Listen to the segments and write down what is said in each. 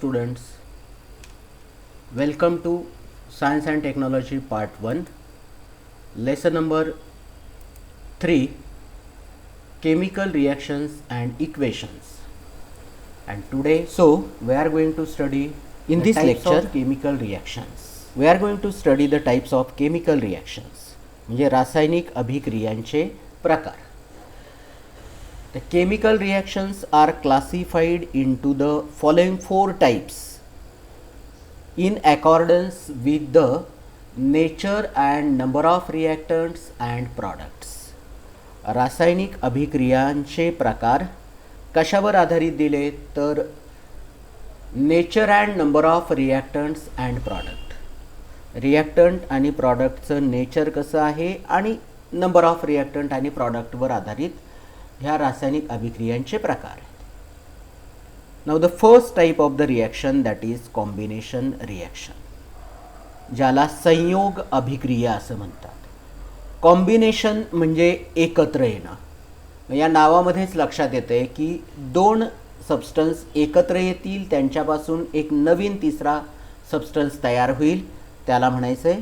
students, welcome to Science and Technology Part 1, lesson number 3, Chemical Reactions and Equations. And today, we are going to study in this lecture chemical reactions. We are going to study the types of chemical reactions, म्हणजे रासायनिक अभिक्रियांचे प्रकार. The chemical reactions are classified into the following 4 types in accordance with the nature and number of reactants and products. रासायनिक अभिक्रियांचे प्रकार कशावर आधारित दिले तर nature and number of reactants and product. Reactant आणि प्रॉडक्टचं नेचर कसं आहे आणि नंबर ऑफ रिॲक्टंट आणि प्रॉडक्टवर आधारित ह्या रासायनिक अभिक्रियांचे प्रकार. Now the first type of the reaction that is combination reaction, ज्याला संयोग अभिक्रिया असं म्हणतात. कॉम्बिनेशन म्हणजे एकत्र येणं. या नावामध्येच लक्षात येते की दोन सबस्टन्स एकत्र येतील, त्यांच्यापासून एक नवीन तिसरा सबस्टन्स तयार होईल, त्याला म्हणायचं आहे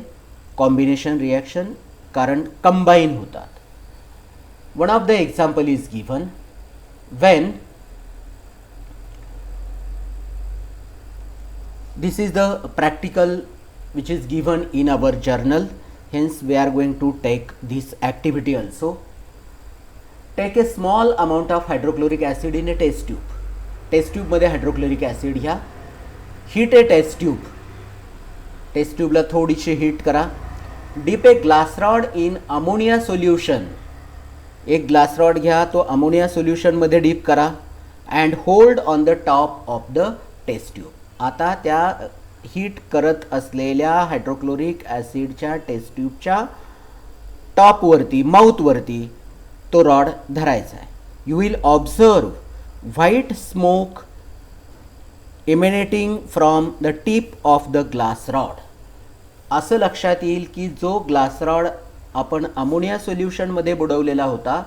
कॉम्बिनेशन रिॲक्शन, कारण कंबाईन होतात. One of the example is given when this is the practical which is given in our journal, hence we are going to take this activity also. Take a small amount of hydrochloric acid in a test tube. Test tube मध्ये hydrochloric acid घ्या. Heat a test tube. Test tube ला थोडीशी heat करा. Dip a glass rod in ammonia solution. एक glass rod घ्या, तो ammonia सोल्युशनमध्ये dip करा and hold on the top of the test tube. आता त्या हीट करत असलेल्या हायड्रोक्लोरिक ॲसिडच्या टेस्ट ट्यूबच्या टॉपवरती, माउथवरती तो रॉड धरायचा आहे. You will observe white smoke emanating from the tip of the glass rod. असं लक्षात येईल की जो ग्लास रॉड आपण अमोनिया सोल्युशनमध्ये बुडवलेला होता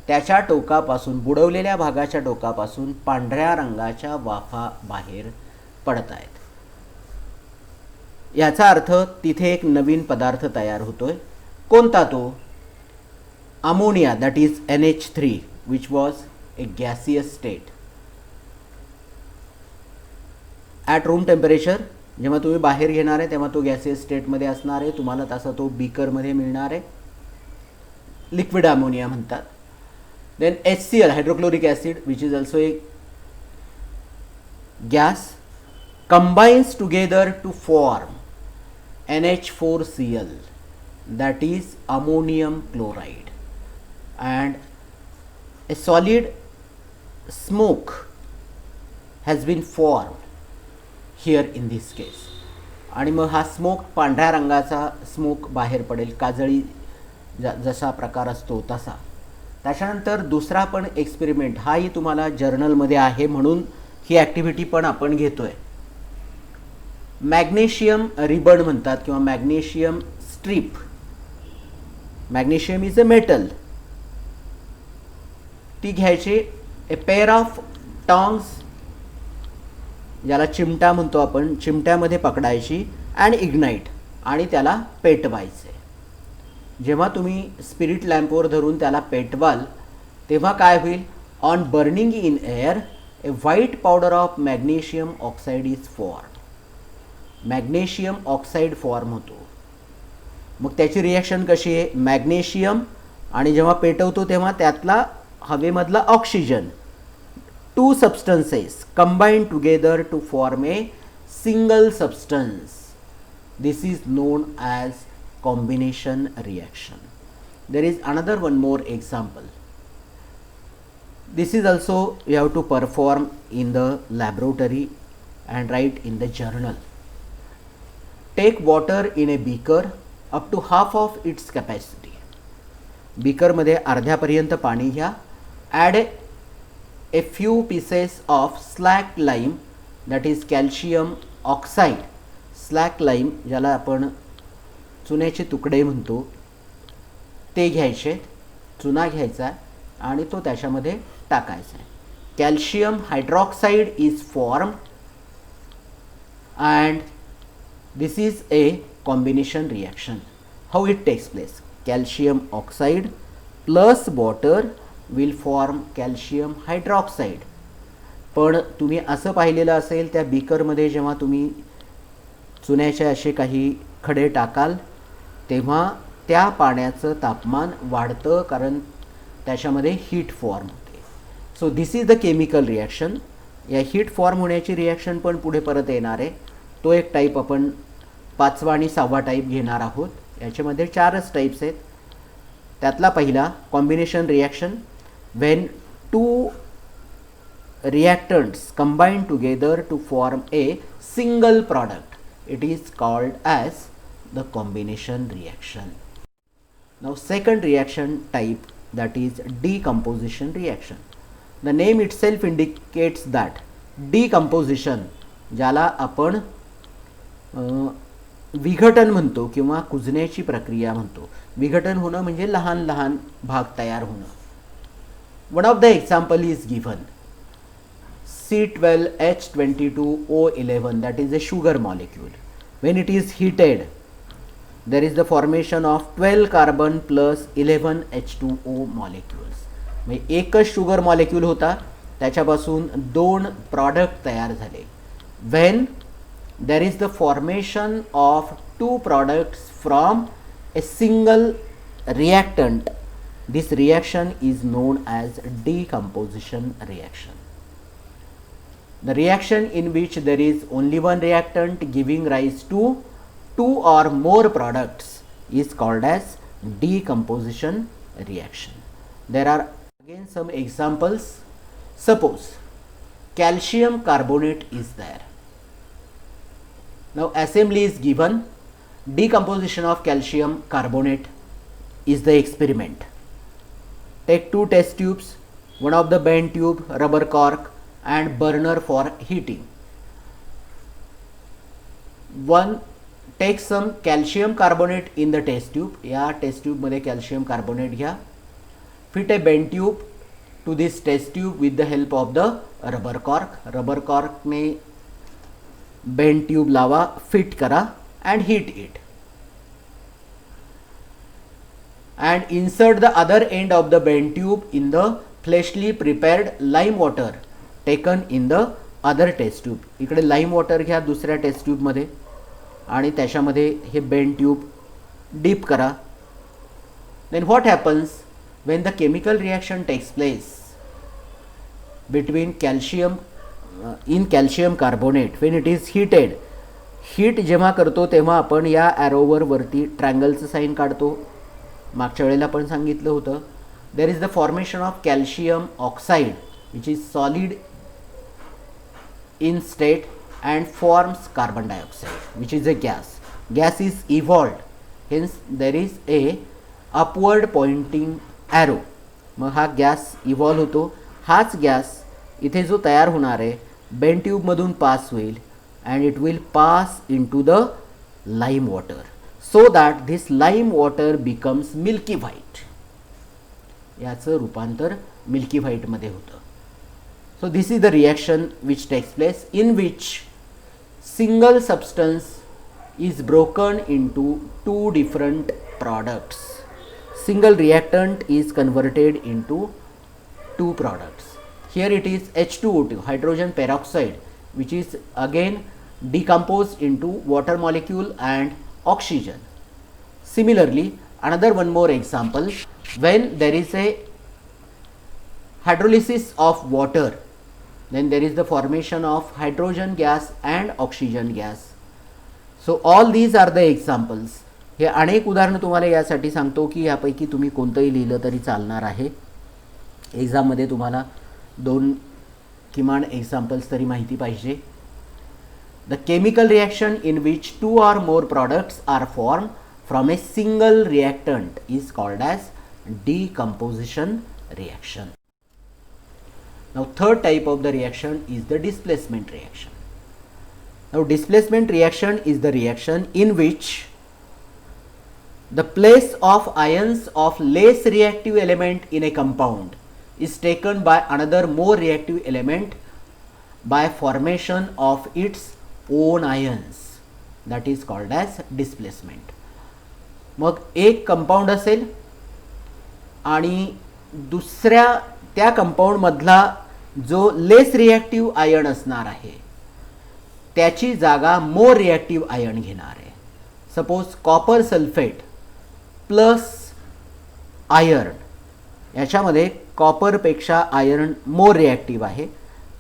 त्याच्या टोकापासून, बुडवलेल्या भागाच्या टोकापासून पांढऱ्या रंगाच्या वाफा बाहेर पडत आहेत. याचा अर्थ तिथे एक नवीन पदार्थ तयार होतोय. कोणता तो? Ammonia, that is NH3 which was a gaseous state. At room temperature जेव्हा तुम्ही बाहेर घेणार आहे तेव्हा तो गॅसियस स्टेटमध्ये असणार आहे. तुम्हाला तसा तो बीकरमध्ये मिळणार आहे. लिक्विड अमोनिया म्हणतात. Then HCl, hydrochloric acid, which is also a gas, combines together to form NH4Cl, that is ammonium chloride, and a solid smoke has been formed here in this case. आणि मग हा smoke पांढऱ्या रंगाचा smoke बाहेर पडेल, काजळी जसा प्रकार असतो तसा. त्याच्यानंतर दुसरा पण एक्सपेरिमेंट, हाही तुम्हाला जर्नलमध्ये आहे म्हणून ही ॲक्टिव्हिटी पण आपण घेतोय. मॅग्नेशियम रिबन म्हणतात किंवा magnesium strip. Magnesium is a metal. ती घ्यायची, ए पेअर ऑफ टॉंग्स, ज्याला चिमटा म्हणतो आपण, चिमट्यामध्ये पकडायची अँड इग्नाईट, आणि त्याला पेटवायचे. जेव्हा तुम्ही स्पिरिट लॅम्पवर धरून त्याला पेटवाल तेव्हा काय होईल? On burning in air A white powder of magnesium oxide is form. Magnesium oxide form होतो. मग त्याची रिॲक्शन कशी आहे? मॅग्नेशियम आणि जेव्हा पेटवतो तेव्हा त्यातला हवेमधला oxygen, two substances combine together to form a single substance. This is known as combination reaction. There is another one more example. This is also you have to perform in the laboratory and write in the journal. Take water in a beaker up to half of its capacity. Beaker मध्ये अर्ध्यापर्यंत पाणी घ्या. Add a few pieces of slacked lime, that is calcium oxide. Slack lime, ज्याला आपण चुन्याचे तुकडे म्हणतो, ते घ्यायचे, चुना घ्यायचा आणि तो त्याच्यामध्ये टाकायचा आहे. Calcium hydroxide is form and this is a combination reaction. How it takes place? Calcium oxide plus water will form calcium hydroxide. पण तुम्ही असं पाहिलेलं असेल त्या बीकरमध्ये जेव्हा तुम्ही चुन्याचे असे काही खडे टाकाल तेव्हा त्या पाण्याचं तापमान वाढतं कारण त्याच्यामध्ये हीट फॉर्म होते. So this is the chemical reaction. या हीट फॉर्म होण्याची रिॲक्शन पण पुढे परत येणार आहे. तो एक टाईप आपण 5वा आणि 6वा टाईप घेणार आहोत. याच्यामध्ये 4च टाईप्स आहेत. त्यातला पहिला combination reaction, when two reactants combine together to form a single product, it is called as the combination reaction. Now second reaction type, that is decomposition reaction. The name itself indicates that decomposition, ज्याला आपण विघटन म्हणतो किंवा कुजण्याची प्रक्रिया म्हणतो. विघटन होणं म्हणजे लहान लहान भाग तयार होणं. One of the example is given, C12H22O11, that is a sugar molecule. When it is heated, there is the formation of 12 carbon plus 11 H2O molecules. म्हणजे एकच शुगर मॉलिक्यूल होता त्याच्यापासून 2 प्रॉडक्ट तयार झाले. When there is the formation of 2 products from a single reactant, this reaction is known as decomposition reaction. The reaction in which there is only one reactant giving rise to 2 or more products is called as decomposition reaction. There are again some examples. Suppose calcium carbonate is there. Now assembly is given. Decomposition of calcium carbonate is the experiment. Take 2 test tubes, one of the bent tube, rubber cork and burner for heating. One, take some calcium carbonate in the test tube. या test tube मध्ये calcium carbonate घ्या. Fit a bent tube to this test tube with the help of the rubber cork. Rubber cork ने bent tube लावा, fit करा and heat it. And insert the other end of the bent tube in the freshly prepared lime water taken in the other test tube. इकडे lime water घ्या दुसऱ्या taste ट्यूबमध्ये आणि त्याच्यामध्ये हे bend tube deep करा. Then what happens when the chemical reaction takes place between calcium in calcium carbonate when it is heated? Heat जेव्हा करतो तेव्हा आपण या ॲरोवर वरती ट्रायंगलचं साईन काढतो. मागच्या वेळेला आपण सांगितलं होतं. There is the formation of calcium oxide which is solid in state and forms carbon dioxide which is a gas. Gas is evolved, hence there is a upward pointing arrow. मग हा gas evolve होतो. हाच gas इथे जो तयार होणार आहे bend ट्यूबमधून pass होईल and it will pass into the lime water so that this lime water becomes milky white. याचं रूपांतर मिल्की व्हाईटमध्ये होतं. So this is the reaction which takes place in which single substance is broken into 2 different products. Single reactant is converted into 2 products. Here it is H2O2, hydrogen peroxide, which is again decomposed into water molecule and oxygen. Similarly, another one more example, when there is a hydrolysis of water, then there is the formation of hydrogen gas and oxygen gas. So all these are the examples. हे अनेक उदाहरणं तुम्हाला यासाठी सांगतो की यापैकी तुम्ही कोणतंही लिहिलं तरी चालणार आहे. एक्झाममध्ये तुम्हाला 2 किमान एक्झाम्पल्स तरी माहिती पाहिजे. The chemical reaction in which 2 or more products are formed from a single reactant is called as decomposition reaction. Now third type of the reaction is the displacement reaction. Now displacement reaction is the reaction in which the place of ions of less reactive element in a compound is taken by another more reactive element by formation of its on ions, that is called as displacement. मग एक compound असेल आणि दुसऱ्या त्या कंपाऊंडमधला जो लेस reactive ion असणार आहे त्याची जागा मोर रिॲक्टिव्ह आयन घेणार आहे. Suppose copper sulphate plus iron, याच्यामध्ये कॉपरपेक्षा आयर्न मोर रिॲक्टिव्ह आहे.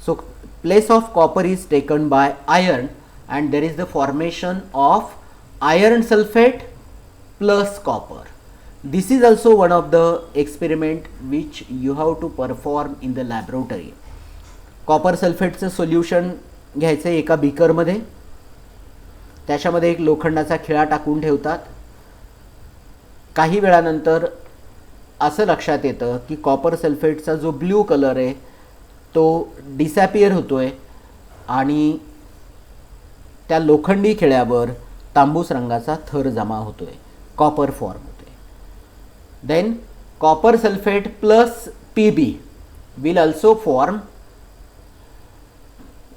So place of copper is taken by iron and there is the formation of iron sulphate plus copper. This is also one of the experiment which you have to perform in the laboratory. Copper सल्फेटचं solution घ्यायचं एका बीकरमध्ये, त्याच्यामध्ये एक लोखंडाचा खिळा टाकून ठेवतात. काही वेळानंतर असं लक्षात येतं की कॉपर सल्फेटचा जो ब्ल्यू कलर आहे तो डिसॅपियर होतोय आणि त्या लोखंडी खिळ्यावर तांबूस रंगाचा थर जमा होतोय, कॉपर फॉर्म होतोय. Then copper sulfate plus Pb will also form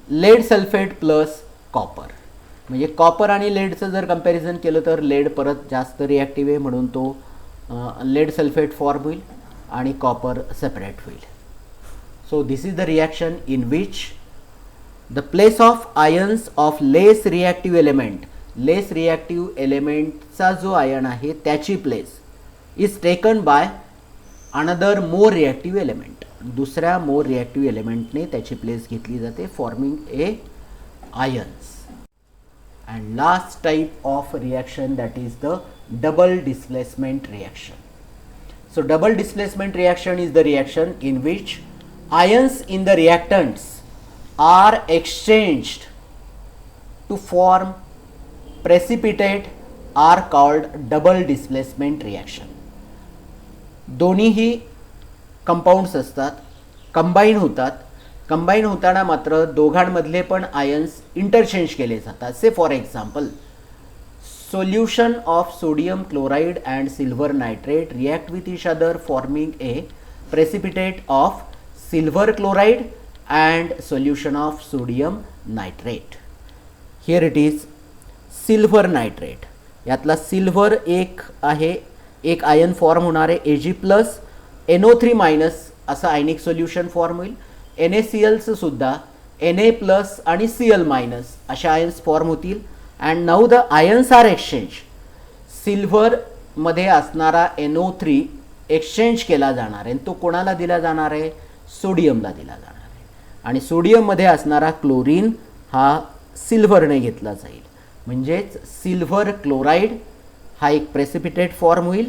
lead sulfate plus copper. म्हणजे कॉपर आणि लेडचं जर कंपॅरिझन केलं तर लेड परत जास्त रिॲक्टिव्ह आहे म्हणून तो लेड सल्फेट फॉर्म होईल आणि कॉपर सेपरेट होईल. So this is the reaction in which the place of ions of less reactive element, less reactive एलिमेंटचा जो आयन आहे त्याची place is taken by another more reactive element. दुसऱ्या मोर reactive एलिमेंटने त्याची place घेतली जाते, forming a ions. And last type of reaction that is the double displacement reaction. So double displacement reaction is the reaction in which ions in the reactants are exchanged to form precipitate are called double displacement reaction. दोन्हीही compounds असतात, combine होतात. Combine होताना मात्र दोघांमधले पण ions interchange केले जातात. Say for example solution of sodium chloride and silver nitrate react with each other forming a precipitate of silver chloride and solution of sodium nitrate. Here it is silver nitrate. यातला silver एक आहे, एक ion form होणार आहे Ag plus NO3 minus असं आयनिक solution form होईल. NaClचं सुद्धा Na प्लस आणि Cl मायनस अशा आयन्स फॉर्म होतील. And now the ions are exchange. सिल्वरमध्ये असणारा NO3 एक्सचेंज केला जाणार आहे, तो कोणाला दिला जाणार आहे? सोडियमला दिला जाणार आहे. आणि सोडियममध्ये असणारा क्लोरीन हा सिल्वरने घेतला जाईल. म्हणजेच सिल्वर क्लोराइड हा एक प्रेसिपिटेट फॉर्म होईल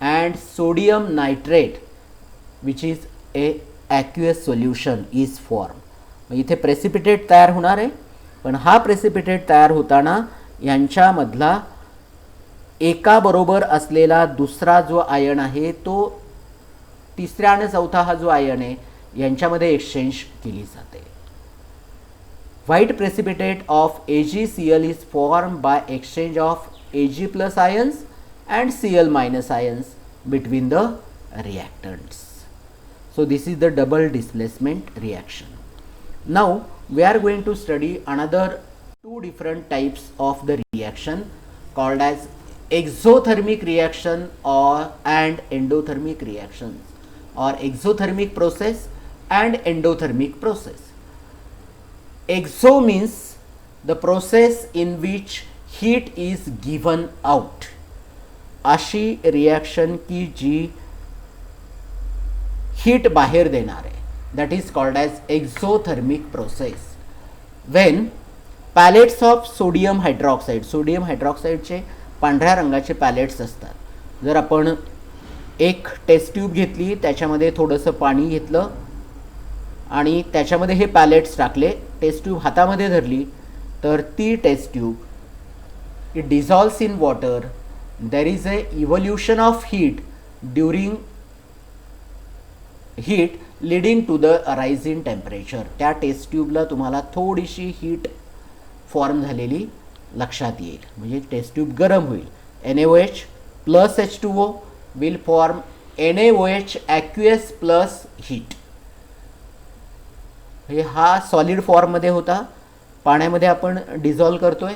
and sodium nitrate which is a aqueous solution is form. इथे प्रेसिपिटेट तयार होणार आहे, पण हा प्रेसिपिटेट तयार होताना यांच्यामधला एकाबरोबर असलेला दुसरा जो आयन आहे तो तिसऱ्या आणि चौथा हा जो आयन आहे यांच्यामध्ये एक्सचेंज केली जाते. White precipitate of AgCl is formed by exchange of Ag plus ions and Cl minus ions between the reactants. So this is the double displacement reaction. Now we are going to study another two different types of the reaction called as exothermic reaction and endothermic reactions, or exothermic process and endothermic process. Exo means the process in which heat is given out. अशी reaction की जी heat बाहेर देणार आहे, that is called as exothermic process. When pellets of sodium hydroxide, sodium हायड्रॉक्साईडचे पांढऱ्या रंगाचे palettes असतात. जर आपण एक टेस्ट ट्यूब घेतली, त्याच्यामध्ये थोडंसं पाणी घेतलं आणि त्याच्यामध्ये हे पॅलेट्स टाकले, टेस्ट ट्यूब हातामध्ये धरली, तर ती test tube it dissolves in water. There is a evolution of heat during heat leading to the rise in temperature. त्या टेस्ट ट्यूबला तुम्हाला थोडीशी हीट फॉर्म झालेली लक्षात येईल, म्हणजे टेस्ट ट्यूब गरम होईल. NaOH plus H2O will form NaOH aqueous plus heat. हे हा सॉलिड फॉर्ममध्ये होता पाण्यामध्ये आपण डिझॉल्व करतोय,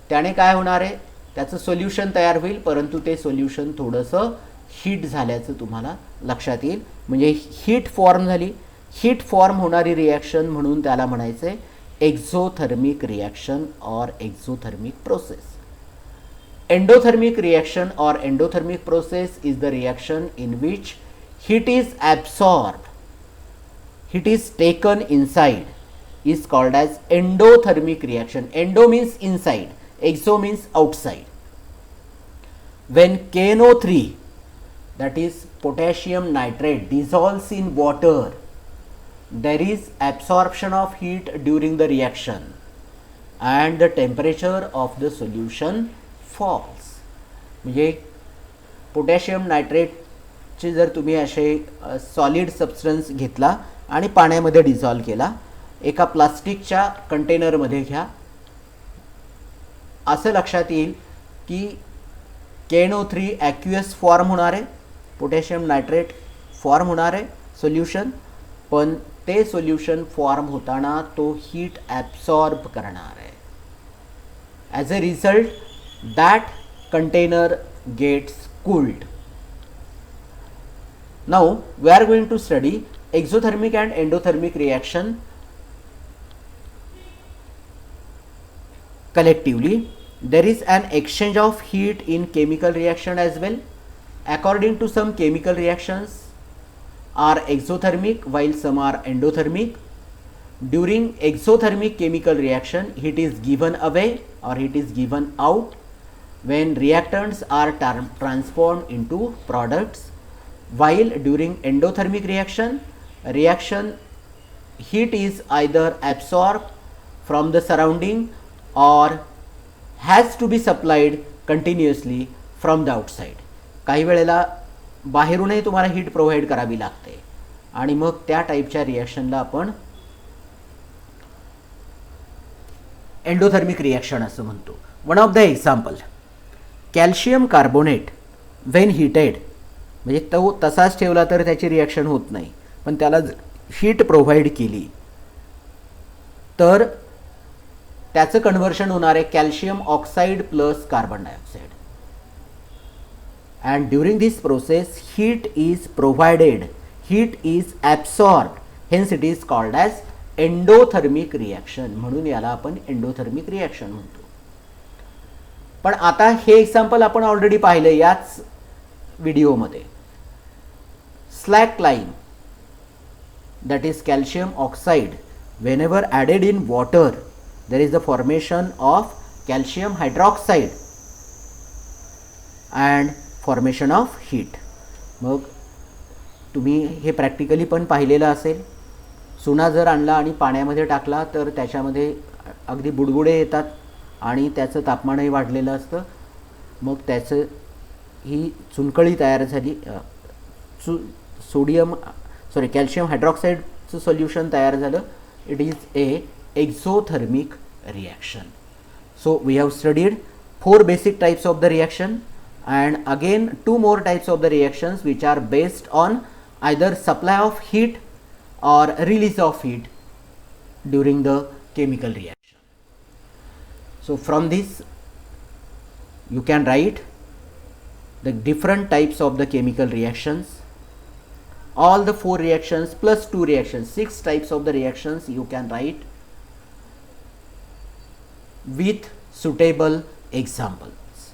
त्याने काय होणार आहे, त्याचं सोल्युशन तयार होईल, परंतु ते सोल्युशन थोडंसं हीट झाल्याचं तुम्हाला लक्षात येईल. म्हणजे हीट फॉर्म झाली. हीट फॉर्म होणारी रिॲक्शन म्हणून त्याला म्हणायचं exothermic reaction or exothermic process. Endothermic reaction or endothermic process is the reaction in which heat is absorbed, heat is taken inside, is called as endothermic reaction. Endo means inside, exo means outside. When KNO3, that is potassium nitrate, dissolves in water, there is absorption of heat during the reaction and the temperature of the solution falls. म्हणजे potassium nitrate ची जर तुम्ही असे solid substance घेतला आणि पाण्यामध्ये dissolve केला, एका प्लास्टिकच्या कंटेनरमध्ये घ्या, असं लक्षात येईल की KNO3 ॲक्युअस फॉर्म होणार आहे, पोटॅशियम नायट्रेट फॉर्म होणार आहे सोल्युशन, पण ते सोल्युशन फॉर्म होताना तो हीट ॲब्सॉर्ब करणार आहे. As a result that container gets cooled. Now we are going to study exothermic and endothermic reaction collectively. There is an exchange of heat in chemical reaction as well. According to some chemical reactions are exothermic while some are endothermic. During exothermic chemical reaction, heat is given away or heat is given out when reactants are transformed into products. While during endothermic reaction heat is either absorbed from the surrounding or has to be supplied continuously from the outside. काही वेळेला बाहेरूनही तुम्हाला heat provide करावी लागते आणि मग त्या टाईपच्या रिॲक्शनला आपण एंडोथर्मिक रिॲक्शन असं म्हणतो. One of the example, calcium carbonate when heated, म्हणजे तो तसाच ठेवला तर त्याची रिॲक्शन होत नाही, पण त्याला हीट प्रोव्हाइड केली तर त्याचं कन्व्हर्शन होणार आहे calcium oxide plus carbon dioxide. And during this process heat is provided, heat is absorb, hence it is called as endothermic reaction. म्हणून याला आपण एंडोथर्मिक रिॲक्शन म्हणतो. पण आता हे एक्झाम्पल आपण ऑलरेडी पाहिलं याच व्हिडिओमध्ये. Slackline, that is calcium oxide, whenever added in water there is the formation of calcium hydroxide and formation of heat. मग तुम्ही हे प्रॅक्टिकली पण पाहिलेलं असेल. चुना जर आणला आणि पाण्यामध्ये टाकला तर त्याच्यामध्ये अगदी बुडबुडे येतात आणि त्याचं तापमानही वाढलेलं असतं. मग त्याचं ही चुनकळी तयार झाली, कॅल्शियम हायड्रॉक्साईडचं सोल्युशन तयार झालं. It is a exothermic reaction. So we have studied 4 basic types of the reaction and again 2 more types of the reactions which are based on either supply of heat or release of heat during the chemical reaction. So from this you can write the different types of the chemical reactions, all the 4 reactions plus 2 reactions, 6 types of the reactions you can write with suitable examples.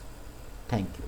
Thank you.